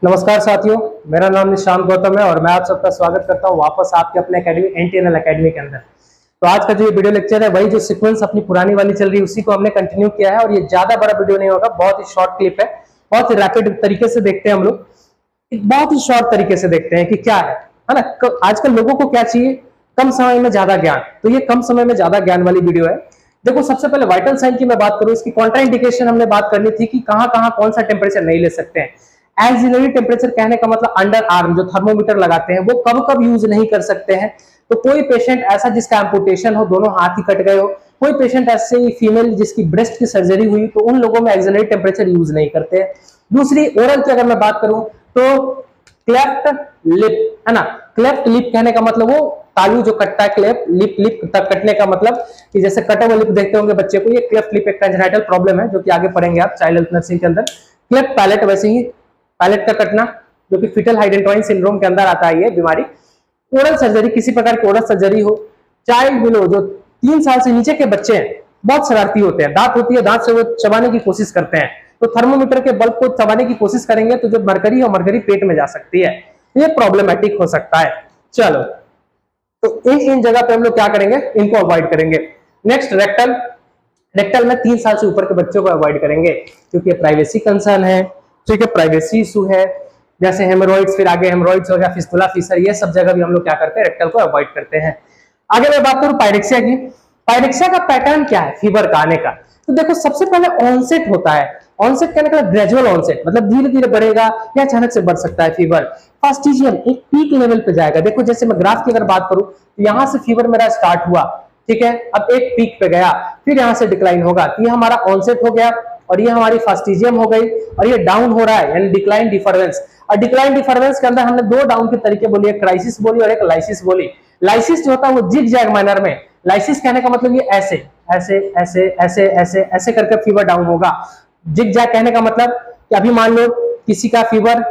नमस्कार साथियों, मेरा नाम निशांत गौतम है और मैं आप सबका स्वागत करता हूं वापस आपके अपने एकेडमी एनटीएनएल एकेडमी के अंदर। तो आज का जो ये वीडियो लेक्चर है वही जो सीक्वेंस अपनी पुरानी वाली चल रही है उसी को हमने कंटिन्यू किया है। और ये ज्यादा बड़ा वीडियो नहीं होगा, बहुत ही शॉर्ट क्लिप है, बहुत ही रैपिड तरीके से देखते हैं हम लोग, बहुत ही शॉर्ट तरीके से देखते हैं कि क्या है ना। आजकल लोगों को क्या चाहिए? कम समय में ज्यादा ज्ञान। तो ये कम समय में ज्यादा ज्ञान वाली वीडियो है। देखो, सबसे पहले वाइटल साइन की मैं बात करूं, इसकी कॉन्ट्राइंडिकेशन हमने बात करनी थी कि कहां कहां कौन सा टेम्परेचर नहीं ले सकते हैं। एक्सिलरी टेम्परेचर कहने का मतलब अंडर आर्म जो थर्मोमीटर लगाते हैं वो कब कब यूज नहीं कर सकते हैं। तो कोई पेशेंट ऐसा जिसका एम्पुटेशन हो, दोनों हाथ ही कट गए हो, कोई पेशेंट ऐसे ही फीमेल जिसकी ब्रेस्ट की सर्जरी हुई, तो उन लोगों में एक्सिलरी टेम्परेचर यूज नहीं करते हैं। दूसरी, ओरल की अगर मैं बात करूं तो क्लेफ्ट लिप है ना। क्लेफ्ट लिप कहने का मतलब वो तालू जो कटता है, क्लेफ्ट लिप, लिप तक कटने का मतलब कि जैसे कटा हुआ लिप देखते होंगे बच्चे को, ये क्लेफ्ट लिप एक कंजेनिटल प्रॉब्लम है जो कि आगे पढ़ेंगे आप चाइल्ड हेल्थ नर्सिंग के अंदर। क्लेफ्ट पैलेट, वैसे ही पैलेट का कटना जो कि फीटल हाइडेंटोइन सिंड्रोम के अंदर आता है ये बीमारी। ओरल सर्जरी, किसी प्रकार की ओरल सर्जरी हो। चाइल्ड बिलो, जो 3 साल से नीचे के बच्चे हैं, बहुत शरारती होते हैं, दांत होती है, दांत से वो चबाने की कोशिश करते हैं, तो थर्मोमीटर के बल्ब को चबाने की कोशिश करेंगे तो जो मरकरी है मरकरी पेट में जा सकती है, ये प्रॉब्लमेटिक हो सकता है। चलो, तो इन जगह पे हम लोग क्या करेंगे, इनको अवॉइड करेंगे। Next, rectal. रेक्टल में 3 साल से ऊपर के बच्चों को अवॉइड करेंगे क्योंकि प्राइवेसी कंसर्न है, ठीक है, प्राइवेसी इशू है। जैसे हेमोरॉइड्स, फिर आगे हेमोरॉइड्स हो गया, फिस्टुला, फिशर, ये सब जगह भी हम लोग क्या करते हैं, रेक्टल को अवॉइड करते हैं। आगे मैं बात करूं पायरेक्सिया की। पायरेक्सिया का पैटर्न क्या है फीवर का आने का? तो देखो, सबसे पहले ऑनसेट होता है। ऑनसेट कहने का ग्रेजुअल ऑनसेट, मतलब धीरे धीरे बढ़ेगा या अचानक से बढ़ सकता है फीवर। फास्टिजियम एक पीक लेवल पे जाएगा। देखो, जैसे मैं ग्राफ की अगर बात करूं तो यहां से फीवर मेरा स्टार्ट हुआ, ठीक है, अब एक पीक पे गया, फिर यहां से डिक्लाइन होगा, तो ये हमारा ऑनसेट हो गया और ये हमारी फास्टिजियम हो गई और ये डाउन हो रहा है, यानी डिक्लाइन डिफरेंस। और डिक्लाइन डिफरेंस के अंदर हमने 2 डाउन के तरीके बोली, एक क्राइसिस बोली और एक लाइसिस बोली। लाइसिस जो होता है वो जिग जैग मैनर में, लाइसिस कहने का मतलब ये ऐसे ऐसे ऐसे ऐसे ऐसे ऐसे करके फीवर डाउन होगा। जिग जैग कहने का मतलब कि अभी मान लो किसी का फीवर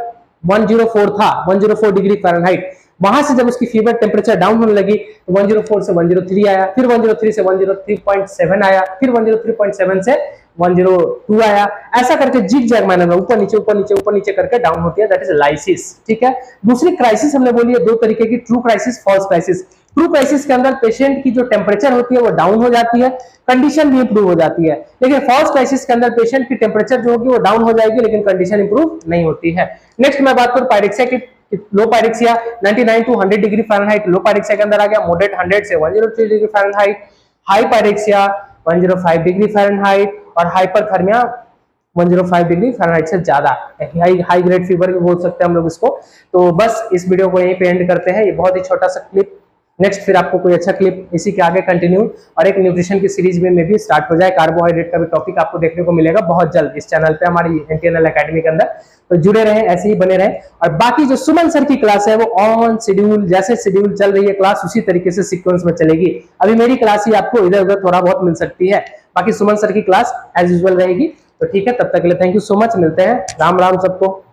104 था, 104 डिग्री फ़ारेनहाइट, वहां से जब उसकी फीवर टेम्परेचर डाउन होने लगी तो 104 से 103 आया, फिर 103 से 103.7 आया, फिर 103.7 से 102 आया, ऐसा करके जिग जैग मैनर में ऊपर नीचे ऊपर नीचे ऊपर नीचे करके डाउन होती है, दैट इज लाइसिस, ठीक है। दूसरी क्राइसिस हमने बोली है 2 तरीके की, true crisis, false crisis. True crisis के अंदर पेशेंट की जो टेम्परेचर होती है वो डाउन हो जाती है, कंडीशन भी इंप्रूव हो जाती है। लेकिन फॉल्स क्राइसिस के अंदर पेशेंट की टेम्परेचर जो होगी वो डाउन हो जाएगी लेकिन कंडीशन इंप्रूव नहीं होती है। नेक्स्ट मैं बात करूं पायरेक्सिया की। Low pyrexia 99 to 100 degree Fahrenheit low pyrexia के अंदर आ गया। मॉडरेट 100 से 103 degree Fahrenheit. High pyrexia 105 degree Fahrenheit और हाइपरथर्मिया 105 डिग्री फ़ारेनहाइट से ज्यादा, हाई ग्रेड फीवर भी बोल सकते हैं हम लोग इसको। तो बस इस वीडियो को यहीं पे एंड करते हैं, ये बहुत ही छोटा सा क्लिप। नेक्स्ट फिर आपको कोई अच्छा क्लिप इसी के आगे कंटिन्यू और एक न्यूट्रिशन की सीरीज में भी स्टार्ट हो जाए, कार्बोहाइड्रेट का भी टॉपिक आपको देखने को मिलेगा बहुत जल्द इस चैनल पे, हमारी एनटीएनएल एकेडमी के अंदर। तो जुड़े रहें, ऐसे ही बने रहें। और बाकी जो सुमन सर की क्लास है वो ऑन शेड्यूल, जैसे शेड्यूल चल रही है क्लास उसी तरीके से सीक्वेंस में चलेगी। अभी मेरी क्लास ही आपको इधर उधर थोड़ा बहुत मिल सकती है, बाकी सुमन सर की क्लास एज यूजुअल रहेगी। तो ठीक है, तब तक के लिए थैंक यू सो मच, मिलते हैं, राम राम सबको।